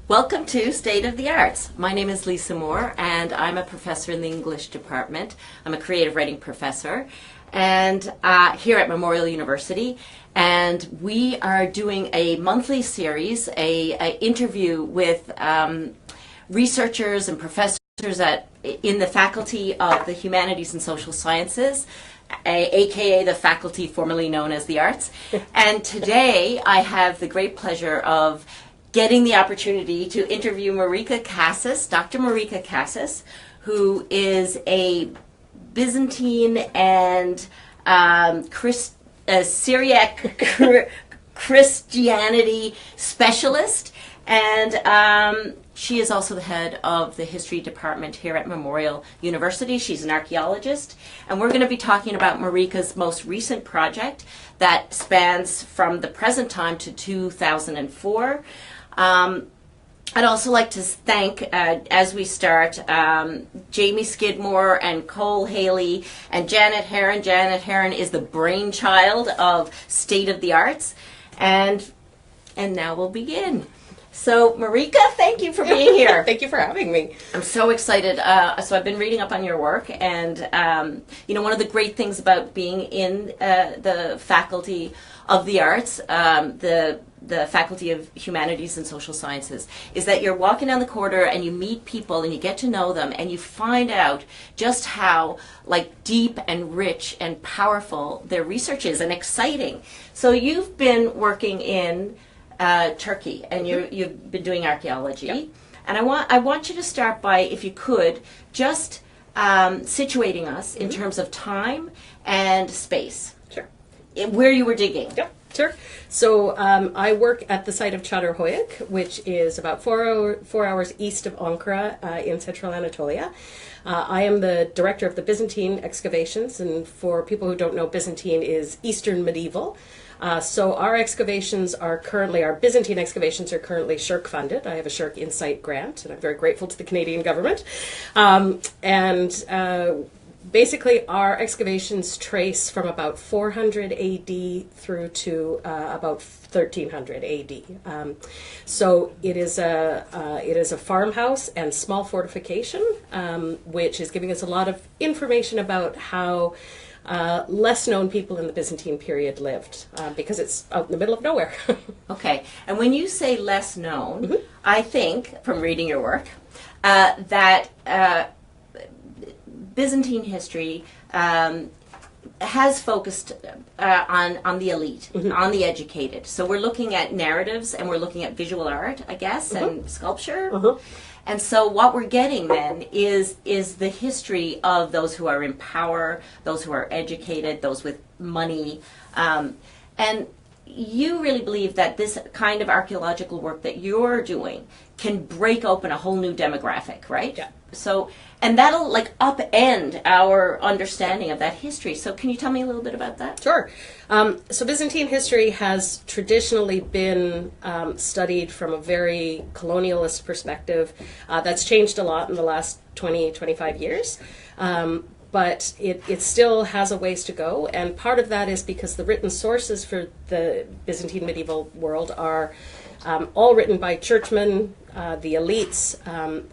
Welcome to State of the Arts. My name is Lisa Moore, and I'm a professor in the English department. I'm a creative writing professor, and here at Memorial University. And we are doing a monthly series, a interview with researchers and professors in the Faculty of the Humanities and Social Sciences, aka the faculty formerly known as the Arts. And today I have the great pleasure of getting the opportunity to interview Marika Cassis, Dr. Marika Cassis, who is a Byzantine and Syriac Christianity specialist, and she is also the head of the history department here at Memorial University. She's an archaeologist, and we're going to be talking about Marika's most recent project that skans from the present time to 2004. I'd also like to thank, as we start, Jamie Skidmore and Cole Haley and Janet Heron. Janet Heron is the brainchild of State of the Arts. And now we'll begin. So, Marika, thank you for being here. Thank you for having me. I'm so excited. So I've been reading up on your work, and one of the great things about being in the Faculty of the Arts, the Faculty of Humanities and Social Sciences, is that you're walking down the corridor and you meet people and you get to know them and you find out just how deep and rich and powerful their research is and exciting. So you've been working in Turkey, and you've been doing archaeology. Yep. And I want you to start by, if you could, just situating us in terms of time and space. Sure. Where you were digging. Yep. Sure. So I work at the site of Çatalhöyük, which is about 4 hours east of Ankara in central Anatolia. I am the director of the Byzantine Excavations, and for people who don't know, Byzantine is Eastern medieval. So our Byzantine excavations are currently SSHRC funded. I have a SSHRC Insight grant, and I'm very grateful to the Canadian government. Basically, our excavations trace from about 400 AD through to about 1300 AD. So it is a farmhouse and small fortification, which is giving us a lot of information about how less known people in the Byzantine period lived, because it's out in the middle of nowhere. Okay, and when you say less known, I think, from reading your work, that Byzantine history has focused on the elite, on the educated. So we're looking at narratives, and we're looking at visual art, I guess, and sculpture. And so what we're getting then is the history of those who are in power, those who are educated, those with money. And you really believe that this kind of archaeological work that you're doing can break open a whole new demographic, right? Yeah. So, and that'll upend our understanding of that history. So can you tell me a little bit about that? Sure. So Byzantine history has traditionally been studied from a very colonialist perspective. That's changed a lot in the last 20, 25 years. But it still has a ways to go, and part of that is because the written sources for the Byzantine medieval world are all written by churchmen, the elites,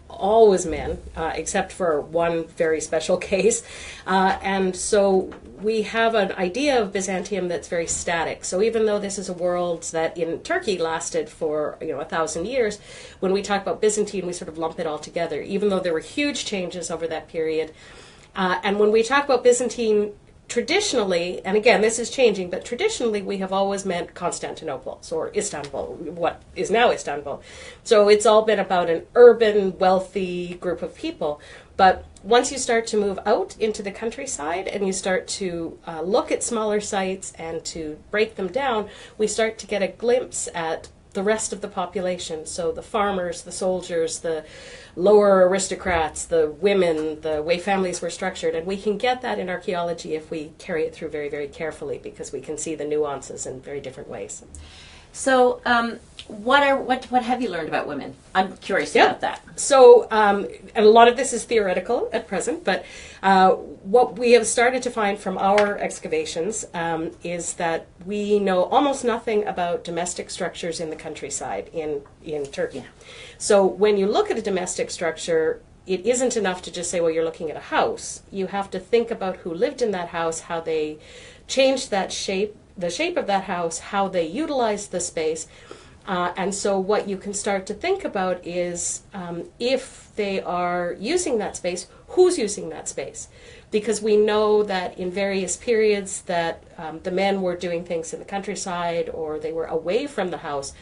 always men, except for one very special case. And so we have an idea of Byzantium that's very static. So even though this is a world that in Turkey lasted for 1,000 years, when we talk about Byzantine, we sort of lump it all together, even though there were huge changes over that period. And when we talk about Byzantine traditionally, and again, this is changing, but traditionally we have always meant Constantinople, or Istanbul, what is now Istanbul. So it's all been about an urban, wealthy group of people. But once you start to move out into the countryside and you start to look at smaller sites and to break them down, we start to get a glimpse at the rest of the population. So the farmers, the soldiers, the lower aristocrats, the women, the way families were structured. And we can get that in archaeology if we carry it through very, very carefully, because we can see the nuances in very different ways. So, what have you learned about women? I'm curious Yeah. about that. So, and a lot of this is theoretical at present, but what we have started to find from our excavations is that we know almost nothing about domestic structures in the countryside in Turkey. So when you look at a domestic structure, it isn't enough to just say, well, you're looking at a house. You have to think about who lived in that house, how they changed that shape, the shape of that house, how they utilized the space. And so what you can start to think about is if they are using that space, who's using that space? Because we know that in various periods that the men were doing things in the countryside or they were away from the house,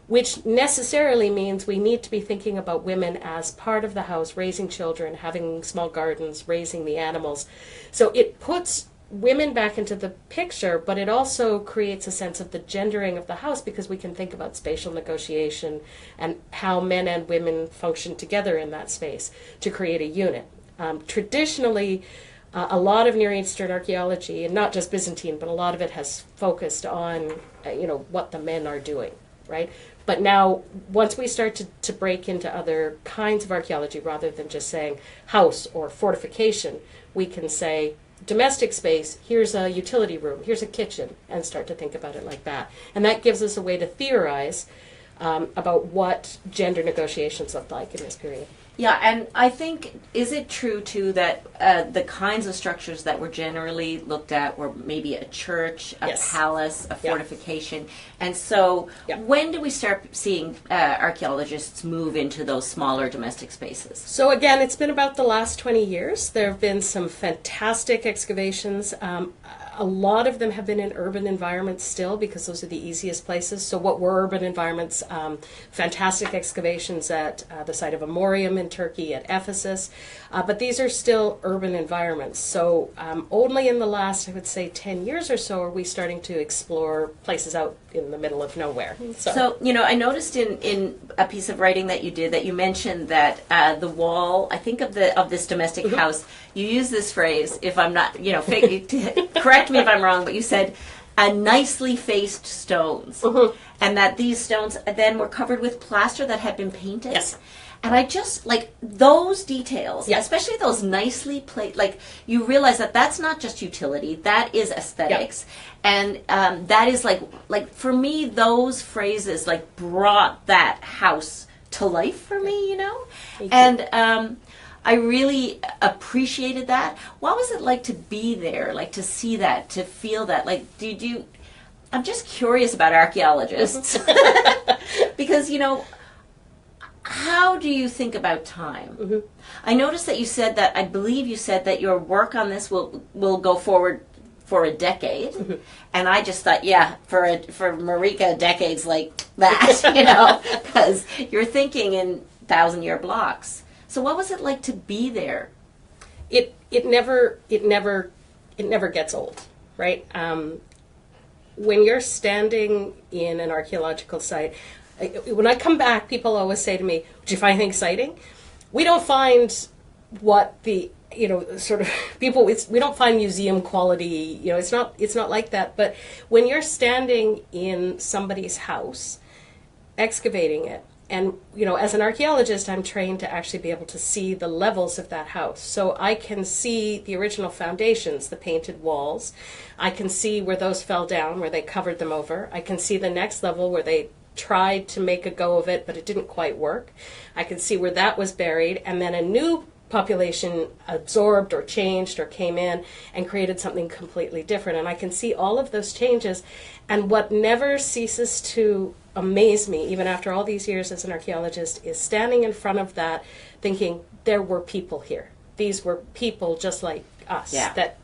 which necessarily means we need to be thinking about women as part of the house, raising children, having small gardens, raising the animals. So it puts women back into the picture, but it also creates a sense of the gendering of the house because we can think about spatial negotiation and how men and women function together in that space to create a unit. Traditionally, a lot of Near Eastern archaeology, and not just Byzantine, but a lot of it has focused on what the men are doing, right? But now, once we start to break into other kinds of archaeology, rather than just saying house or fortification, we can say domestic space, here's a utility room, here's a kitchen, and start to think about it like that. And that gives us a way to theorize about what gender negotiations look like in this period. Yeah, and I think, is it true, too, that the kinds of structures that were generally looked at were maybe a church, a Yes. palace, a Yeah. fortification? And so Yeah. when do we start seeing archaeologists move into those smaller domestic spaces? So again, it's been about the last 20 years. There have been some fantastic excavations. A lot of them have been in urban environments still because those are the easiest places. So what were urban environments? Fantastic excavations at the site of Amorium in Turkey, at Ephesus. But these are still urban environments. So only in the last, I would say, 10 years or so are we starting to explore places out in the middle of nowhere. So, I noticed in a piece of writing that you did that you mentioned that the wall, I think of this domestic house, you use this phrase, if I'm not, correct me if I'm wrong, but you said nicely faced stones. And that these stones then were covered with plaster that had been painted. Yes. And I just, like, those details, Yeah. especially those nicely you realize that that's not just utility, that is aesthetics. And that is, like, for me, those phrases, like, brought that house to life for me, And I really appreciated that. What was it like to be there, like, to see that, to feel that? Like, I'm just curious about archaeologists. Because, how do you think about time? I noticed that you said that, I believe you said that your work on this will go forward for a decade. And I just thought, for Marika, decades like that, because you're thinking in 1,000-year blocks. So what was it like to be there? It never gets old, right? When you're standing in an archaeological site, when I come back, people always say to me, "Did you find anything exciting?" We don't find what the sort of people. We don't find museum quality. It's not like that. But when you're standing in somebody's house, excavating it, and as an archaeologist, I'm trained to actually be able to see the levels of that house. So I can see the original foundations, the painted walls. I can see where those fell down, where they covered them over. I can see the next level where they tried to make a go of it, but it didn't quite work. I can see where that was buried, and then a new population absorbed or changed or came in and created something completely different. And I can see all of those changes. And what never ceases to amaze me, even after all these years as an archaeologist, is standing in front of that thinking, there were people here. These were people just like us. Yeah. That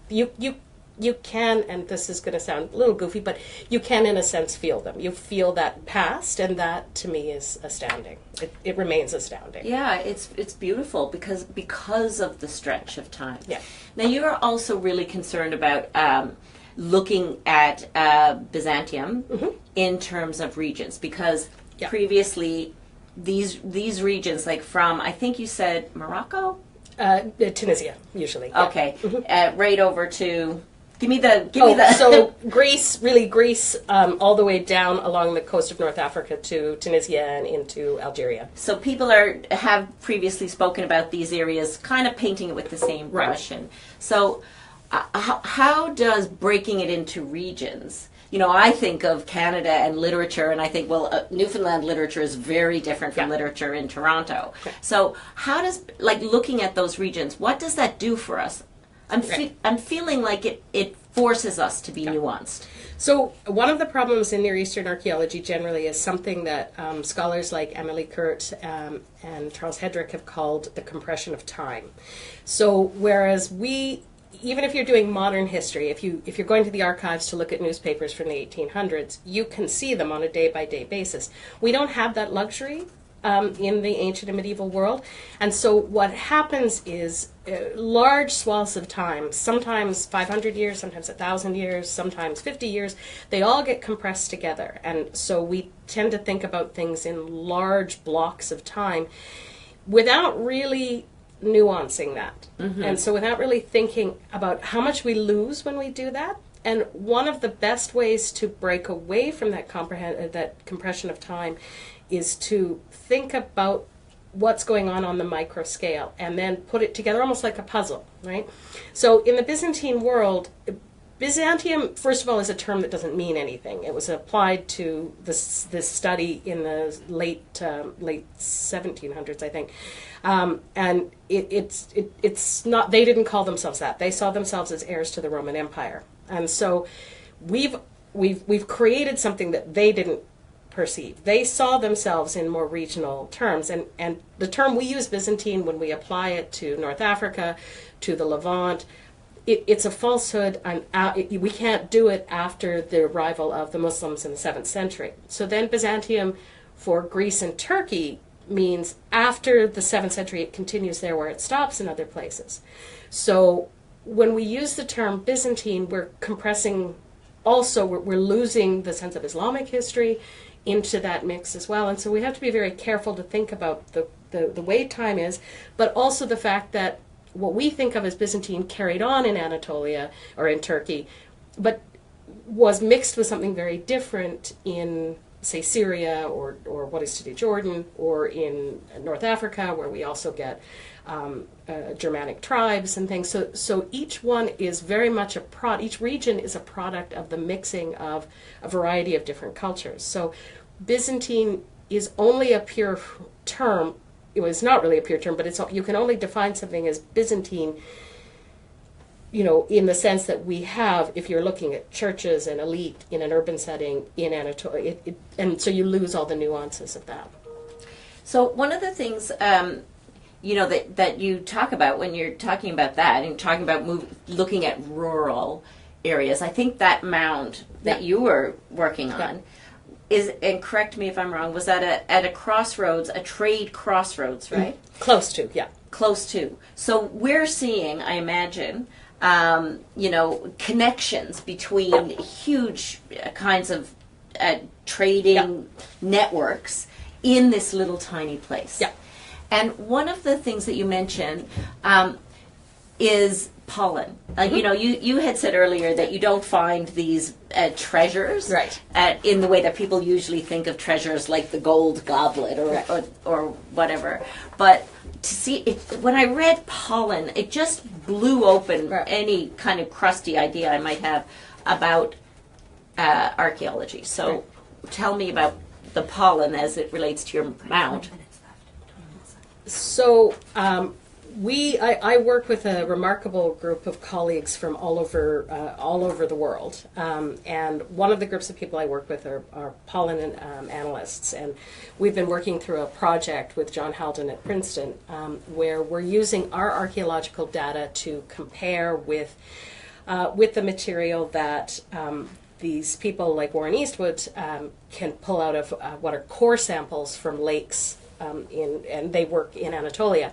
you can, and this is going to sound a little goofy, but you can, in a sense, feel them. You feel that past, and that, to me, is astounding. It remains astounding. Yeah, it's beautiful because of the stretch of time. Yeah. Now, you are also really concerned about looking at Byzantium in terms of regions, because previously these regions, like from, I think you said Morocco? Tunisia, usually. Yeah. Okay. Right over to Give me the. So Greece, all the way down along the coast of North Africa to Tunisia and into Algeria. So people have previously spoken about these areas, kind of painting it with the same brush. Right. And so, how does breaking it into regions? You know, I think of Canada and literature, and I think, Newfoundland literature is very different from literature in Toronto. Okay. So how does, looking at those regions, what does that do for us? I'm feeling like it forces us to be nuanced. So one of the problems in Near Eastern archaeology generally is something that scholars like Emily Kurt and Charles Hedrick have called the compression of time. So whereas even if you're doing modern history, if you're going to the archives to look at newspapers from the 1800s, you can see them on a day-by-day basis. We don't have that luxury in the ancient and medieval world. And so what happens is large swaths of time, sometimes 500 years, sometimes 1,000 years, sometimes 50 years, they all get compressed together. And so we tend to think about things in large blocks of time without really nuancing that. Mm-hmm. And so without really thinking about how much we lose when we do that. And one of the best ways to break away from that compression of time is to think about what's going on the micro scale and then put it together almost like a puzzle, right? So in the Byzantine world, Byzantium, first of all, is a term that doesn't mean anything. It was applied to this study in the late 1700s, I think, and it's not. They didn't call themselves that. They saw themselves as heirs to the Roman Empire, and so we've created something that they didn't perceive. They saw themselves in more regional terms, and the term we use, Byzantine, when we apply it to North Africa, to the Levant. It's a falsehood, and we can't do it after the arrival of the Muslims in the 7th century. So then Byzantium for Greece and Turkey means after the 7th century, it continues there where it stops in other places. So when we use the term Byzantine, we're compressing also, we're losing the sense of Islamic history into that mix as well. And so we have to be very careful to think about the way time is, but also the fact that what we think of as Byzantine carried on in Anatolia or in Turkey, but was mixed with something very different in, say, Syria or what is today Jordan, or in North Africa, where we also get Germanic tribes and things. So each one is very much each region is a product of the mixing of a variety of different cultures. So Byzantine is only a pure term. It was not really a pure term, but you can only define something as Byzantine, in the sense that we have, if you're looking at churches and elite in an urban setting in Anatolia, and so you lose all the nuances of that. So one of the things, that you talk about when you're talking about that and talking about looking at rural areas, I think that mound that you were working on is, and correct me if I'm wrong, was that at a crossroads, a trade crossroads, right? Close to, yeah. Close to. So we're seeing, I imagine, connections between huge kinds of trading networks in this little tiny place. Yeah. And one of the things that you mentioned is pollen. You had said earlier that you don't find these treasures, right, in the way that people usually think of treasures, like the gold goblet or whatever. But to see it, when I read pollen, it just blew open any kind of crusty idea I might have about archaeology. So tell me about the pollen as it relates to your mound. So I work with a remarkable group of colleagues from all over the world, and one of the groups of people I work with are pollen analysts, and we've been working through a project with John Haldon at Princeton, where we're using our archaeological data to compare with the material that these people like Warren Eastwood can pull out of what are core samples from lakes, and they work in Anatolia.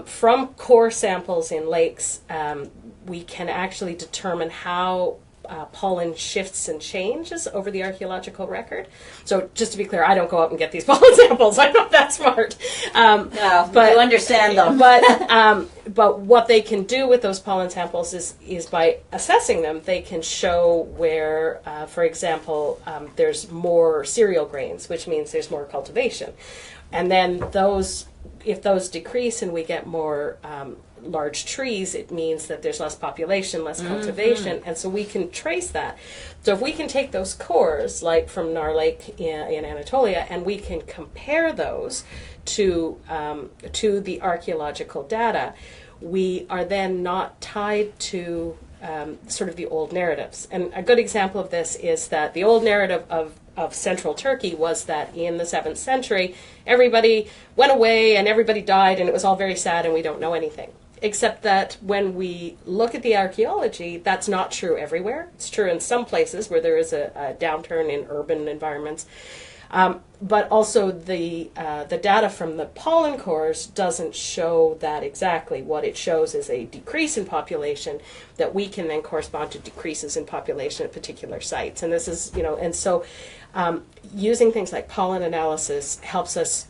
From core samples in lakes, we can actually determine how pollen shifts and changes over the archaeological record. So just to be clear, I don't go out and get these pollen samples. I'm not that smart. No, but you understand them. but what they can do with those pollen samples is by assessing them, they can show where, for example, there's more cereal grains, which means there's more cultivation. And then if those decrease and we get more large trees, it means that there's less population, less cultivation, and so we can trace that. So if we can take those cores, like from Nar Lake in Anatolia, and we can compare those to the archaeological data, we are then not tied to sort of the old narratives. And a good example of this is that the old narrative of central Turkey was that in the 7th century, everybody went away and everybody died and it was all very sad and we don't know anything. Except that when we look at the archaeology, that's not true everywhere. It's true in some places where there is a downturn in urban environments. But also the data from the pollen cores doesn't show that exactly. What it shows is a decrease in population that we can then correspond to decreases in population at particular sites. And this is, and so using things like pollen analysis helps us.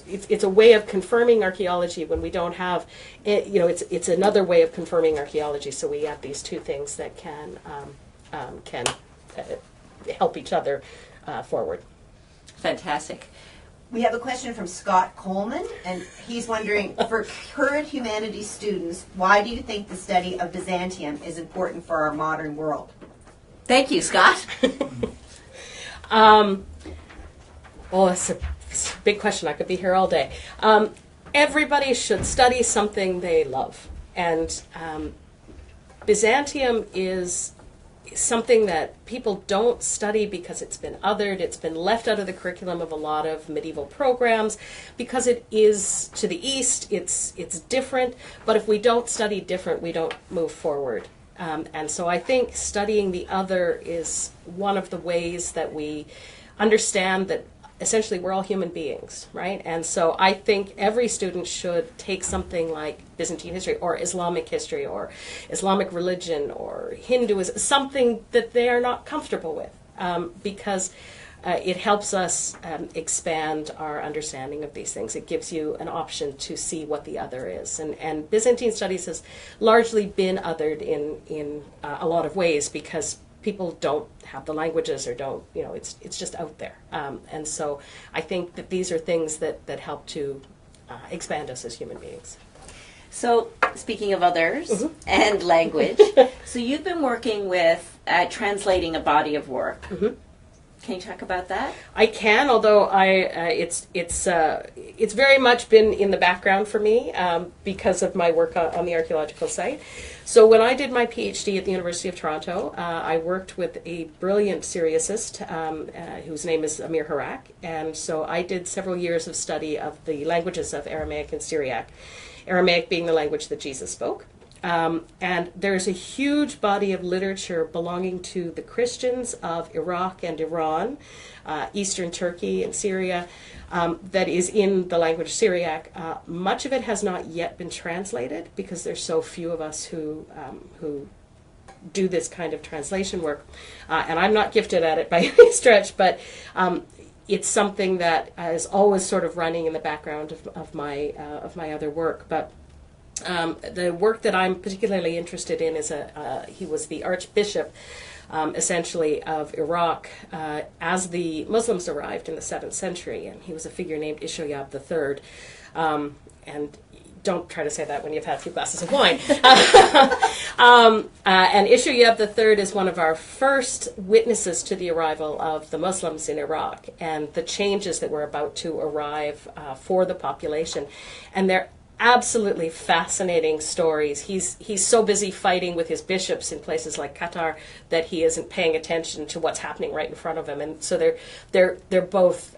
It's a way of confirming archaeology when we don't have, it's another way of confirming archaeology. So we have these two things that can help each other forward. Fantastic. We have a question from Scott Coleman, and he's wondering, for current humanities students, why do you think the study of Byzantium is important for our modern world? Thank you, Scott. Well, it's a big question. I could be here all day. Everybody should study something they love. And Byzantium is something that people don't study because it's been othered, it's been left out of the curriculum of a lot of medieval programs, because it is to the east, it's different, but if we don't study different, we don't move forward. And so I think studying the other is one of the ways that we understand that essentially we're all human beings, right? And so I think every student should take something like Byzantine history or Islamic history or Islamic religion or Hinduism, something that they are not comfortable with, because it helps us expand our understanding of these things. It gives you an option to see what the other is. And Byzantine studies has largely been othered in a lot of ways because people don't have the languages or don't, it's just out there. And so I think that these are things that help to expand us as human beings. So, speaking of others and language, so you've been working with translating a body of work. Can you talk about that? I can, although it's very much been in the background for me because of my work on the archaeological site. So when I did my PhD at the University of Toronto, I worked with a brilliant Syriacist whose name is Amir Harak, and so I did several years of study of the languages of Aramaic and Syriac, Aramaic being the language that Jesus spoke. And there's a huge body of literature belonging to the Christians of Iraq and Iran, Eastern Turkey and Syria, that is in the language Syriac. Much of it has not yet been translated because there's so few of us who do this kind of translation work. And I'm not gifted at it by any stretch, but it's something that is always sort of running in the background of my other work. But the work that I'm particularly interested in is he was the Archbishop, essentially, of Iraq as the Muslims arrived in the 7th century, and he was a figure named Ishoyab III. And don't try to say that when you've had a few glasses of wine. And Ishoyab III is one of our first witnesses to the arrival of the Muslims in Iraq and the changes that were about to arrive for the population. And they're absolutely fascinating stories. He's so busy fighting with his bishops in places like Qatar that he isn't paying attention to what's happening right in front of him. And so they're both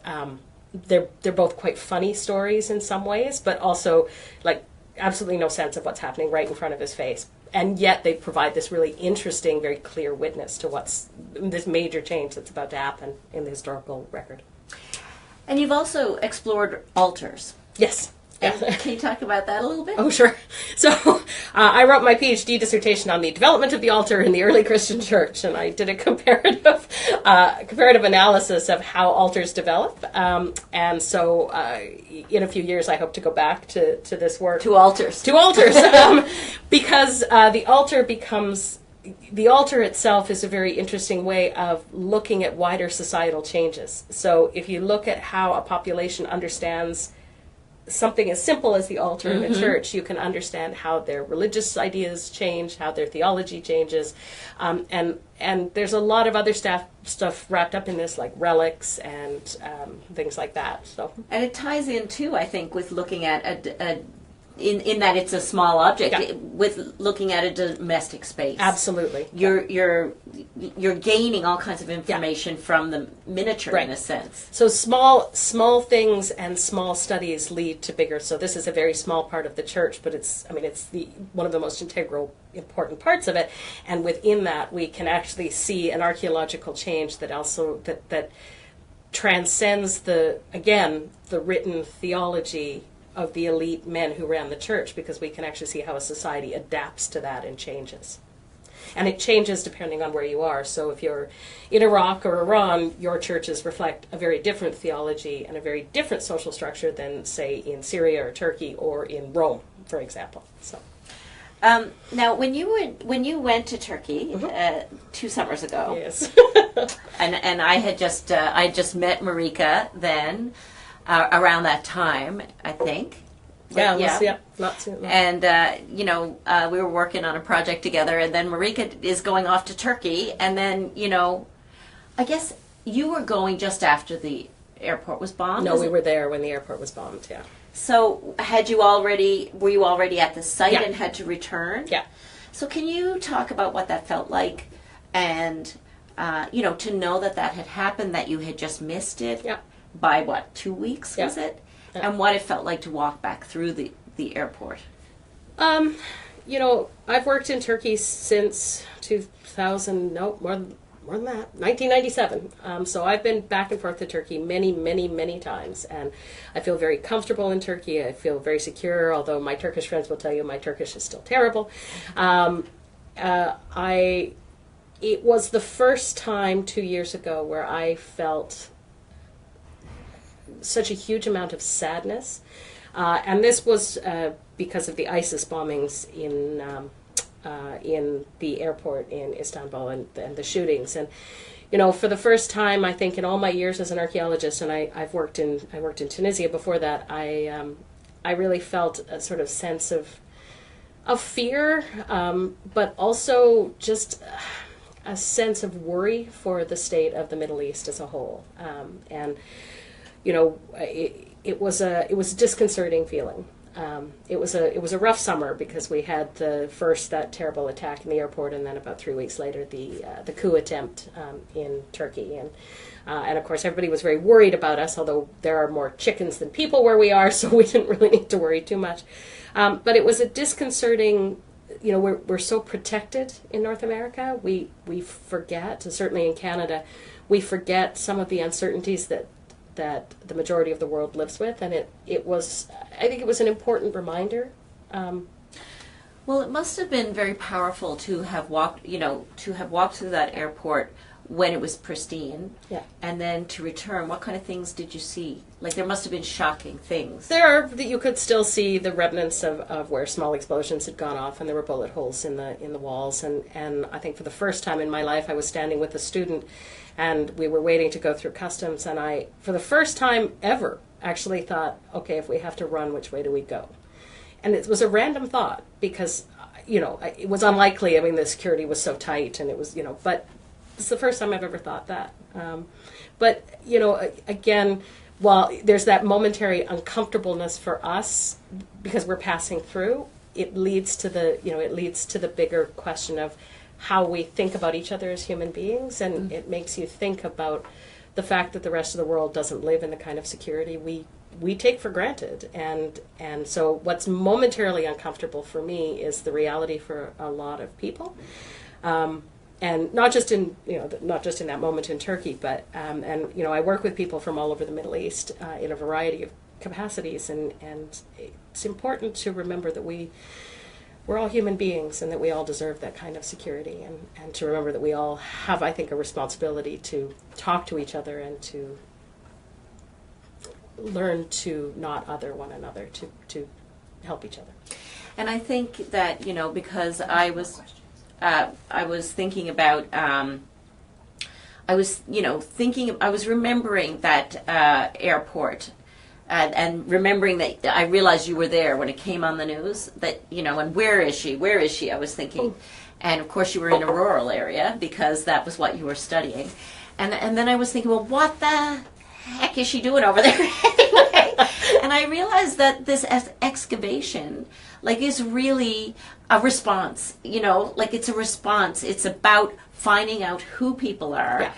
quite funny stories in some ways, but also like absolutely no sense of what's happening right in front of his face. And yet they provide this really interesting, very clear witness to what's this major change that's about to happen in the historical record. And you've also explored altars. Yes. Can you talk about that a little bit? Oh, sure. So I wrote my PhD dissertation on the development of the altar in the early Christian church, and I did a comparative analysis of how altars develop. And so in a few years, I hope to go back to this work. To altars. To altars. Because the altar itself is a very interesting way of looking at wider societal changes. So if you look at how a population understands something as simple as the altar in a church, you can understand how their religious ideas change, how their theology changes, and there's a lot of other stuff wrapped up in this, like relics and things like that. So, and it ties in too, I think, with looking at in that it's a small object, with looking at a domestic space. Absolutely, you're gaining all kinds of information from the miniature, right, in a sense. So small things and small studies lead to bigger. So this is a very small part of the church, but it's one of the most important parts of it. And within that, we can actually see an archaeological change that also that transcends the written theology of the elite men who ran the church, because we can actually see how a society adapts to that and changes. And it changes depending on where you are. So if you're in Iraq or Iran, your churches reflect a very different theology and a very different social structure than, say, in Syria or Turkey or in Rome, for example. So. Now, when you went to Turkey 2 summers ago, yes, and I had just met Marika then. Around that time, I think. Not soon. And we were working on a project together, and then Marika is going off to Turkey, and then I guess you were going just after the airport was bombed. No, we were there when the airport was bombed. Yeah. So were you already at the site and had to return? Yeah. So can you talk about what that felt like, and to know that had happened, that you had just missed it? Yeah. By 2 weeks, was it? Yeah. And what it felt like to walk back through the airport? I've worked in Turkey since 2000, no, more than that, 1997. So I've been back and forth to Turkey many, many, many times. And I feel very comfortable in Turkey. I feel very secure, although my Turkish friends will tell you my Turkish is still terrible. It was the first time 2 years ago where I felt such a huge amount of sadness, and this was because of the ISIS bombings in the airport in Istanbul and the shootings. And for the first time, I think in all my years as an archaeologist, and I worked in Tunisia before that, I really felt a sort of sense of fear, but also just a sense of worry for the state of the Middle East as a whole, and. It was a disconcerting feeling. It was a rough summer because we had that terrible attack in the airport, and then about 3 weeks later the coup attempt in Turkey, and of course everybody was very worried about us. Although there are more chickens than people where we are, so we didn't really need to worry too much. But it was a disconcerting. We're so protected in North America. We forget, certainly in Canada, we forget some of the uncertainties that the majority of the world lives with, and I think it was an important reminder. Well, it must have been very powerful to have walked through that airport when it was pristine, and then to return. What kind of things did you see? Like, there must have been shocking things. You could still see the remnants of where small explosions had gone off, and there were bullet holes in the walls. And I think for the first time in my life, I was standing with a student, and we were waiting to go through customs, and I, for the first time ever, actually thought, okay, if we have to run, which way do we go? And it was a random thought, because, it was unlikely. I mean, the security was so tight, and it was, but it's the first time I've ever thought that. But, again, while there's that momentary uncomfortableness for us because we're passing through, it leads to the bigger question of how we think about each other as human beings, and it makes you think about the fact that the rest of the world doesn't live in the kind of security we take for granted. And so what's momentarily uncomfortable for me is the reality for a lot of people. And not just in that moment in Turkey, but I work with people from all over the Middle East in a variety capacities, and it's important to remember that we're all human beings and that we all deserve that kind of security, and to remember that we all have, I think, a responsibility to talk to each other and to learn to not other one another, to help each other. And I think that, you know, because I was thinking about, I was remembering that airport, and remembering that I realized you were there when it came on the news, that, you know, and where is she, I was thinking. And of course you were in a rural area because that was what you were studying. And then I was thinking, well, what the heck is she doing over there anyway? And I realized that this excavation, like, is really a response, you know, like it's a response. It's about finding out who people are. Yeah.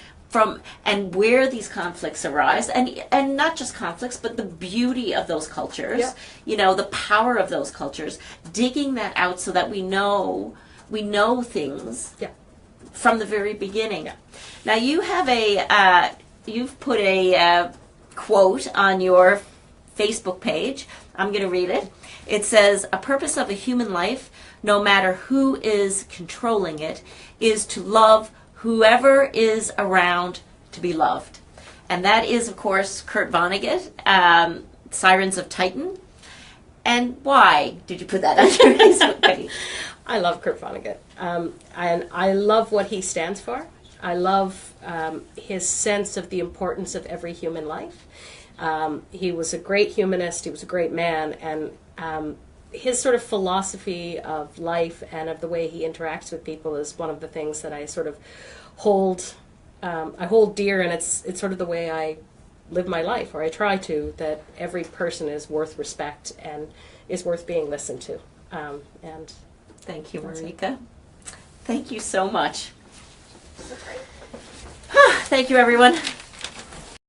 And where these conflicts arise, and not just conflicts, but the beauty of those cultures, Yeah. you know, the power of those cultures, digging that out so that we know things Yeah. from the very beginning. Yeah. Now you have you've put a quote on your Facebook page. I'm going to read it. It says, "A purpose of a human life, no matter who is controlling it, is to love whoever is around to be loved." And that is, of course, Kurt Vonnegut, Sirens of Titan. And why did you put that on your Facebook page? I love Kurt Vonnegut, and I love what he stands for. I love his sense of the importance of every human life. He was a great humanist. He was a great man, and his sort of philosophy of life and of the way he interacts with people is one of the things that I sort of hold dear, and it's sort of the way I live my life, or I try to, that every person is worth respect and is worth being listened to. And Thank you, Marika. Thank you so much. Thank you, everyone.